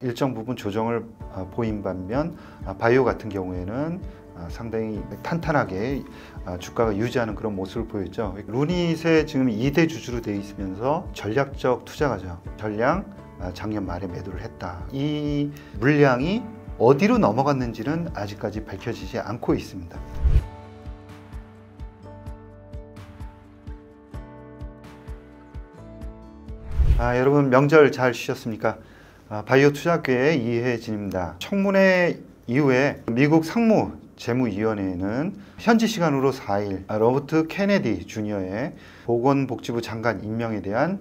일정 부분 조정을 보인 반면 바이오 같은 경우에는 상당히 탄탄하게 주가가 유지하는 그런 모습을 보였죠. 루닛의 지금 2대 주주로 되어 있으면서 전략적 투자가죠. 전량 작년 말에 매도를 했다. 이 물량이 어디로 넘어갔는지는 아직까지 밝혀지지 않고 있습니다. 여러분 명절 잘 쉬셨습니까? 바이오 투자계의 이혜진입니다. 청문회 이후에 미국 상무 재무위원회는 현지 시간으로 4일 로버트 케네디 주니어의 보건복지부 장관 임명에 대한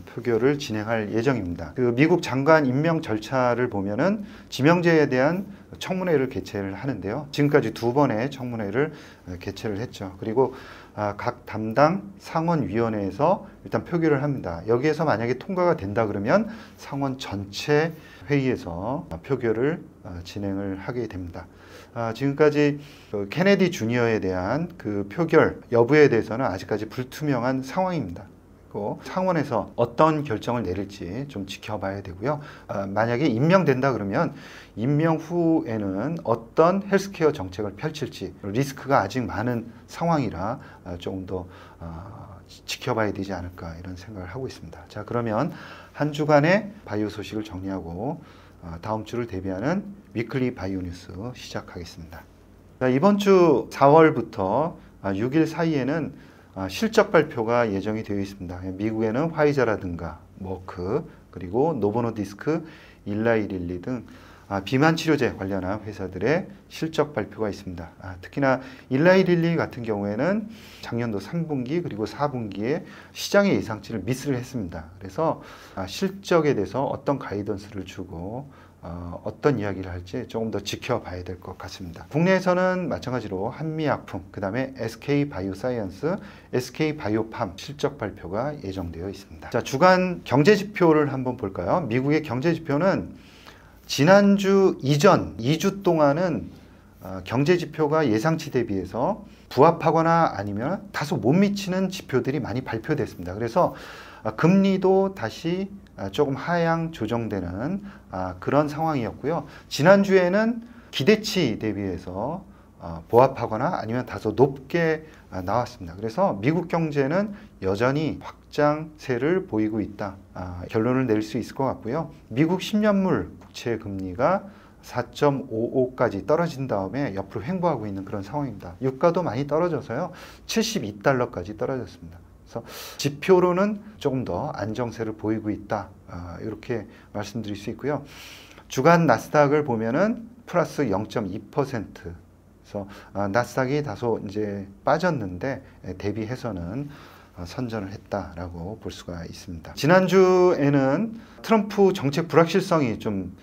표결을 진행할 예정입니다. 그 미국 장관 임명 절차를 보면은 지명제에 대한 청문회를 개최를 하는데요. 지금까지 2번의 청문회를 개최를 했죠. 그리고 각 담당 상원위원회에서 일단 표결을 합니다. 여기에서 만약에 통과가 된다 그러면 상원 전체 회의에서 표결을 진행을 하게 됩니다. 지금까지 케네디 주니어에 대한 그 표결 여부에 대해서는 아직까지 불투명한 상황입니다. 상원에서 어떤 결정을 내릴지 좀 지켜봐야 되고요. 만약에 임명된다 그러면 임명 후에는 어떤 헬스케어 정책을 펼칠지 리스크가 아직 많은 상황이라 조금 더 지켜봐야 되지 않을까 이런 생각을 하고 있습니다. 자, 그러면 한 주간의 바이오 소식을 정리하고 다음 주를 대비하는 위클리 바이오 뉴스 시작하겠습니다. 자, 이번 주 4월부터 6일 사이에는 실적 발표가 예정이 되어 있습니다. 미국에는 화이자라든가 머크 그리고 노보노디스크, 일라이릴리 등 비만 치료제 관련한 회사들의 실적 발표가 있습니다. 특히나 일라이릴리 같은 경우에는 작년도 3분기 그리고 4분기에 시장의 예상치를 미스를 했습니다. 그래서 실적에 대해서 어떤 가이던스를 주고 어떤 이야기를 할지 조금 더 지켜봐야 될 것 같습니다. 국내에서는 마찬가지로 한미약품, 그 다음에 SK바이오사이언스, SK바이오팜 실적 발표가 예정되어 있습니다. 자, 주간 경제지표를 한번 볼까요? 미국의 경제지표는 지난주 이전 2주 동안은 경제지표가 예상치 대비해서 부합하거나 아니면 다소 못 미치는 지표들이 많이 발표됐습니다. 그래서 금리도 다시 조금 하향 조정되는 그런 상황이었고요. 지난주에는 기대치 대비해서 보합하거나 아니면 다소 높게 나왔습니다. 그래서 미국 경제는 여전히 확장세를 보이고 있다. 결론을 내릴 수 있을 것 같고요. 미국 10년물 국채 금리가 4.55까지 떨어진 다음에 옆으로 횡보하고 있는 그런 상황입니다. 유가도 많이 떨어져서요. 72달러까지 떨어졌습니다. 그래서 지표로는 조금 더 안정세를 보이고 있다. 이렇게 말씀드릴 수 있고요. 주간 나스닥을 보면은 플러스 0.2%. 그래서 나스닥이 다소 이제 빠졌는데 대비해서는 선전을 했다라고 볼 수가 있습니다. 지난주에는 트럼프 정책 불확실성이 좀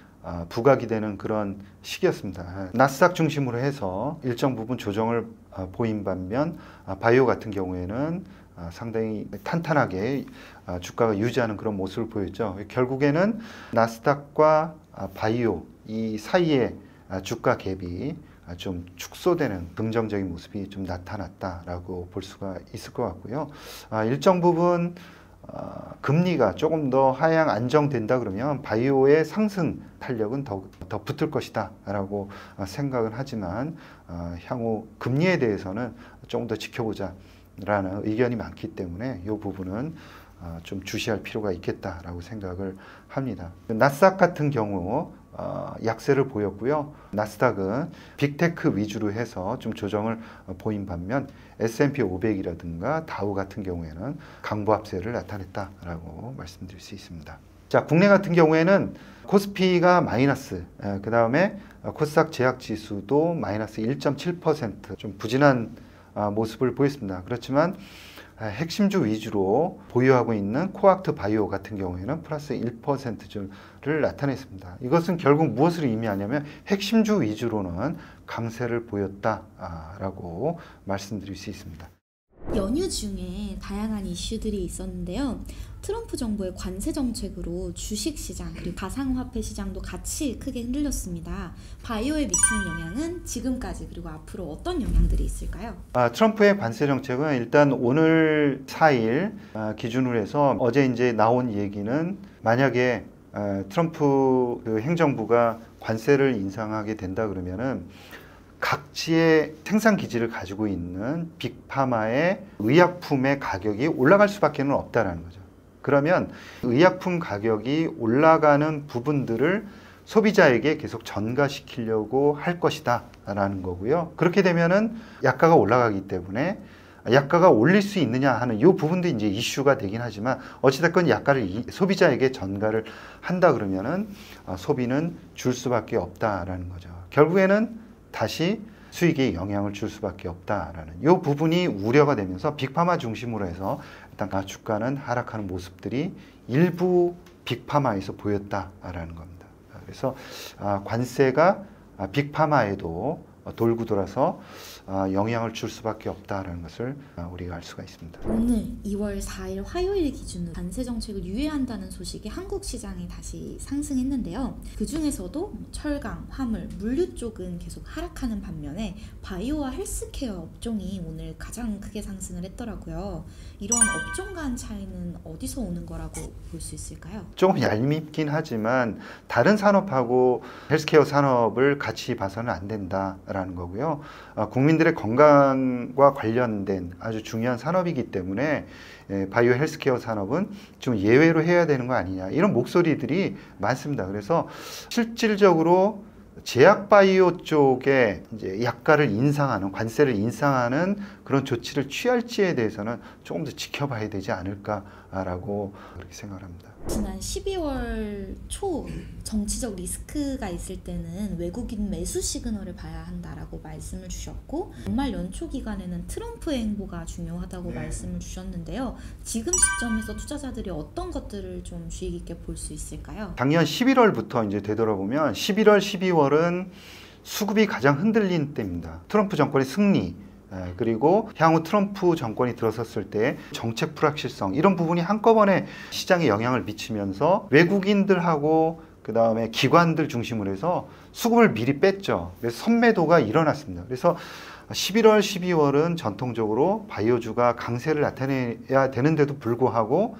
부각이 되는 그런 시기였습니다. 나스닥 중심으로 해서 일정 부분 조정을 보인 반면 바이오 같은 경우에는 상당히 탄탄하게 주가가 유지하는 그런 모습을 보였죠. 결국에는 나스닥과 바이오 이 사이에 주가 갭이 좀 축소되는 긍정적인 모습이 좀 나타났다라고 볼 수가 있을 것 같고요. 일정 부분 금리가 조금 더 하향 안정된다 그러면 바이오의 상승 탄력은 더 붙을 것이다 라고 생각은 하지만 향후 금리에 대해서는 조금 더 지켜보자 라는 의견이 많기 때문에 이 부분은 좀 주시할 필요가 있겠다라고 생각을 합니다. 나스닥 같은 경우 약세를 보였고요. 나스닥은 빅테크 위주로 해서 좀 조정을 보인 반면 S&P 500이라든가 다우 같은 경우에는 강보합세를 나타냈다라고 말씀드릴 수 있습니다. 자, 국내 같은 경우에는 코스피가 마이너스, 그 다음에 코스닥 제약지수도 마이너스 1.7% 좀 부진한 모습을 보였습니다. 그렇지만 핵심주 위주로 보유하고 있는 코악트 바이오 같은 경우에는 플러스 1%를 나타냈습니다. 이것은 결국 무엇을 의미하냐면 핵심주 위주로는 강세를 보였다라고 말씀드릴 수 있습니다. 연휴 중에 다양한 이슈들이 있었는데요. 트럼프 정부의 관세 정책으로 주식시장 그리고 가상화폐 시장도 같이 크게 흔들렸습니다. 바이오에 미치는 영향은 지금까지 그리고 앞으로 어떤 영향들이 있을까요? 트럼프의 관세 정책은 일단 오늘 4일 기준으로 해서 어제 이제 나온 얘기는 만약에 트럼프 그 행정부가 관세를 인상하게 된다 그러면은 각지의 생산 기지를 가지고 있는 빅파마의 의약품의 가격이 올라갈 수밖에 없다라는 거죠. 그러면 의약품 가격이 올라가는 부분들을 소비자에게 계속 전가시키려고 할 것이다 라는 거고요. 그렇게 되면은 약가가 올라가기 때문에 약가가 올릴 수 있느냐 하는 이 부분도 이제 이슈가 되긴 하지만 어찌됐건 약가를 소비자에게 전가를 한다 그러면은 소비는 줄 수밖에 없다라는 거죠. 결국에는 다시 수익에 영향을 줄 수밖에 없다라는 이 부분이 우려가 되면서 빅파마 중심으로 해서 일단 주가는 하락하는 모습들이 일부 빅파마에서 보였다라는 겁니다. 그래서 관세가 빅파마에도 돌고 돌아서 영향을 줄 수밖에 없다는 것을 우리가 알 수가 있습니다. 오늘 2월 4일 화요일 기준으로 관세 정책을 유예한다는 소식이 한국 시장에 다시 상승했는데요. 그 중에서도 철강, 화물, 물류 쪽은 계속 하락하는 반면에 바이오와 헬스케어 업종이 오늘 가장 크게 상승을 했더라고요. 이런 업종 간 차이는 어디서 오는 거라고 볼 수 있을까요? 조금 얄밉긴 하지만 다른 산업하고 헬스케어 산업을 같이 봐서는 안 된다라는 거고요. 국민들의 건강과 관련된 아주 중요한 산업이기 때문에 바이오 헬스케어 산업은 좀 예외로 해야 되는 거 아니냐 이런 목소리들이 많습니다. 그래서 실질적으로 제약 바이오 쪽에 이제 약가를 인상하는 관세를 인상하는 그런 조치를 취할지에 대해서는 조금 더 지켜봐야 되지 않을까라고 그렇게 생각합니다. 지난 12월 초 정치적 리스크가 있을 때는 외국인 매수 시그널을 봐야 한다라고 말씀을 주셨고 연말 연초 기간에는 트럼프의 행보가 중요하다고 말씀을 주셨는데요. 지금 시점에서 투자자들이 어떤 것들을 좀 주의 깊게 볼 수 있을까요? 작년 11월부터 이제 되돌아보면 11월, 12월은 수급이 가장 흔들린 때입니다. 트럼프 정권의 승리 그리고 향후 트럼프 정권이 들어섰을 때 정책 불확실성 이런 부분이 한꺼번에 시장에 영향을 미치면서 외국인들하고 그 다음에 기관들 중심으로 해서 수급을 미리 뺐죠. 그래서 선매도가 일어났습니다. 그래서 11월, 12월은 전통적으로 바이오주가 강세를 나타내야 되는데도 불구하고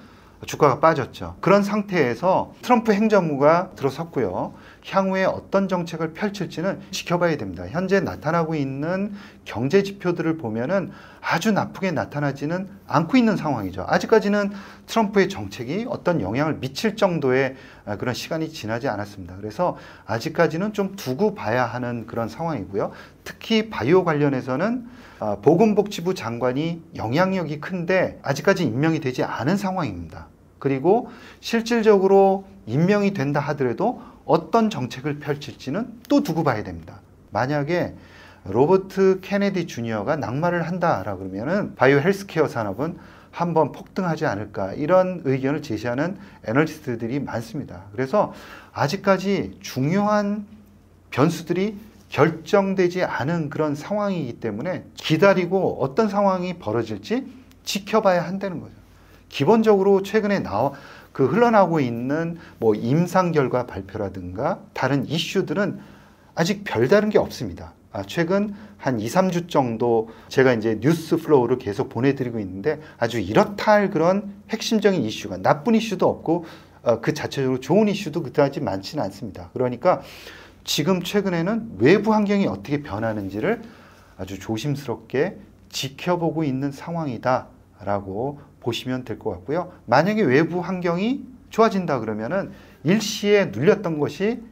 주가가 빠졌죠. 그런 상태에서 트럼프 행정부가 들어섰고요. 향후에 어떤 정책을 펼칠지는 지켜봐야 됩니다. 현재 나타나고 있는 경제 지표들을 보면은 아주 나쁘게 나타나지는 않고 있는 상황이죠. 아직까지는 트럼프의 정책이 어떤 영향을 미칠 정도의 그런 시간이 지나지 않았습니다. 그래서 아직까지는 좀 두고 봐야 하는 그런 상황이고요. 특히 바이오 관련해서는 보건복지부 장관이 영향력이 큰데 아직까지 임명이 되지 않은 상황입니다. 그리고 실질적으로 임명이 된다 하더라도 어떤 정책을 펼칠지는 또 두고 봐야 됩니다. 만약에 로버트 케네디 주니어가 낙마를 한다라 그러면은 바이오 헬스케어 산업은 한번 폭등하지 않을까 이런 의견을 제시하는 애널리스트들이 많습니다. 그래서 아직까지 중요한 변수들이 결정되지 않은 그런 상황이기 때문에 기다리고 어떤 상황이 벌어질지 지켜봐야 한다는 거죠. 기본적으로 최근에 흘러나오고 있는 뭐 임상 결과 발표라든가 다른 이슈들은 아직 별다른 게 없습니다. 최근 한 2, 3주 정도 제가 이제 뉴스 플로우를 계속 보내드리고 있는데 아주 이렇다 할 그런 핵심적인 이슈가 나쁜 이슈도 없고 그 자체적으로 좋은 이슈도 그다지 많지는 않습니다. 그러니까 지금 최근에는 외부 환경이 어떻게 변하는지를 아주 조심스럽게 지켜보고 있는 상황이다라고 보시면 될 것 같고요. 만약에 외부 환경이 좋아진다 그러면은 일시에 눌렸던 것이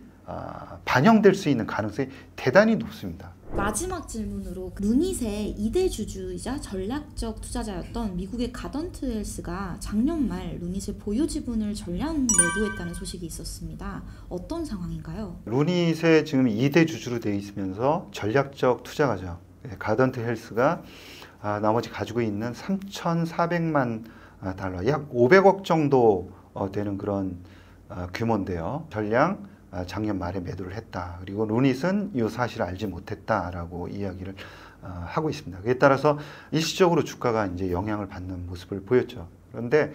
반영될 수 있는 가능성이 대단히 높습니다. 마지막 질문으로 루닛의 2대 주주이자 전략적 투자자였던 미국의 가던트 헬스가 작년 말 루닛의 보유 지분을 전량 매도했다는 소식이 있었습니다. 어떤 상황인가요? 루닛의 지금 2대 주주로 되어 있으면서 전략적 투자가죠. 가던트 헬스가 나머지 가지고 있는 3,400만 달러, 약 500억 정도 되는 그런 규모인데요. 전량 작년 말에 매도를 했다. 그리고 루닛은 이 사실을 알지 못했다라고 이야기를 하고 있습니다. 그에 따라서 일시적으로 주가가 이제 영향을 받는 모습을 보였죠. 그런데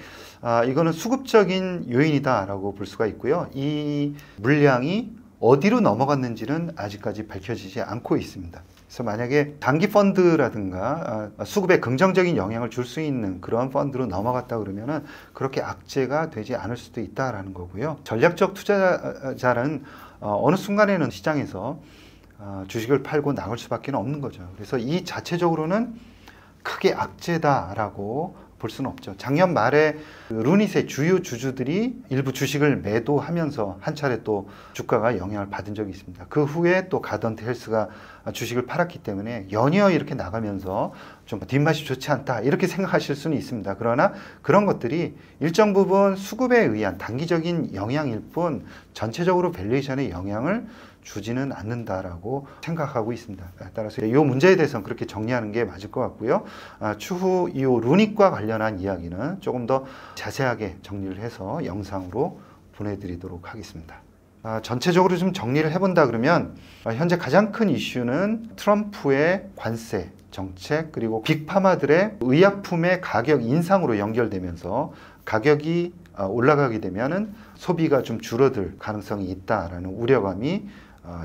이거는 수급적인 요인이다라고 볼 수가 있고요. 이 물량이 어디로 넘어갔는지는 아직까지 밝혀지지 않고 있습니다. 그래서 만약에 장기 펀드라든가 수급에 긍정적인 영향을 줄 수 있는 그런 펀드로 넘어갔다 그러면은 그렇게 악재가 되지 않을 수도 있다라는 거고요. 전략적 투자자는 어느 순간에는 시장에서 주식을 팔고 나갈 수밖에 없는 거죠. 그래서 이 자체적으로는 크게 악재다라고 볼 수는 없죠. 작년 말에 루닛의 주요 주주들이 일부 주식을 매도하면서 한 차례 또 주가가 영향을 받은 적이 있습니다. 그 후에 또 가던트 헬스가 주식을 팔았기 때문에 연이어 이렇게 나가면서 좀 뒷맛이 좋지 않다 이렇게 생각하실 수는 있습니다. 그러나 그런 것들이 일정 부분 수급에 의한 단기적인 영향일 뿐 전체적으로 밸류에이션에 영향을 주지는 않는다라고 생각하고 있습니다. 따라서 이 문제에 대해서는 그렇게 정리하는 게 맞을 것 같고요. 추후 이 루닛과 관련한 이야기는 조금 더 자세하게 정리를 해서 영상으로 보내드리도록 하겠습니다. 전체적으로 좀 정리를 해본다 그러면 현재 가장 큰 이슈는 트럼프의 관세 정책 그리고 빅파마들의 의약품의 가격 인상으로 연결되면서 가격이 올라가게 되면은 소비가 좀 줄어들 가능성이 있다라는 우려감이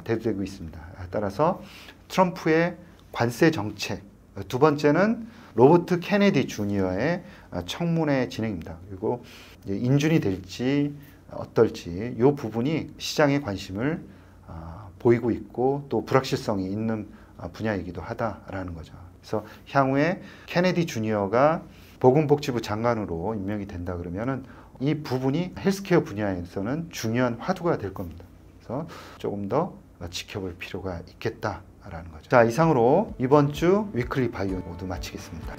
대두되고 있습니다. 따라서 트럼프의 관세 정책, 두 번째는 로버트 케네디 주니어의 청문회 진행입니다. 그리고 인준이 될지 어떨지 이 부분이 시장의 관심을 보이고 있고 또 불확실성이 있는 분야이기도 하다라는 거죠. 그래서 향후에 케네디 주니어가 보건복지부 장관으로 임명이 된다 그러면은 이 부분이 헬스케어 분야에서는 중요한 화두가 될 겁니다. 그래서 조금 더 지켜볼 필요가 있겠다라는 거죠. 자, 이상으로 이번 주 위클리 바이오 모두 마치겠습니다.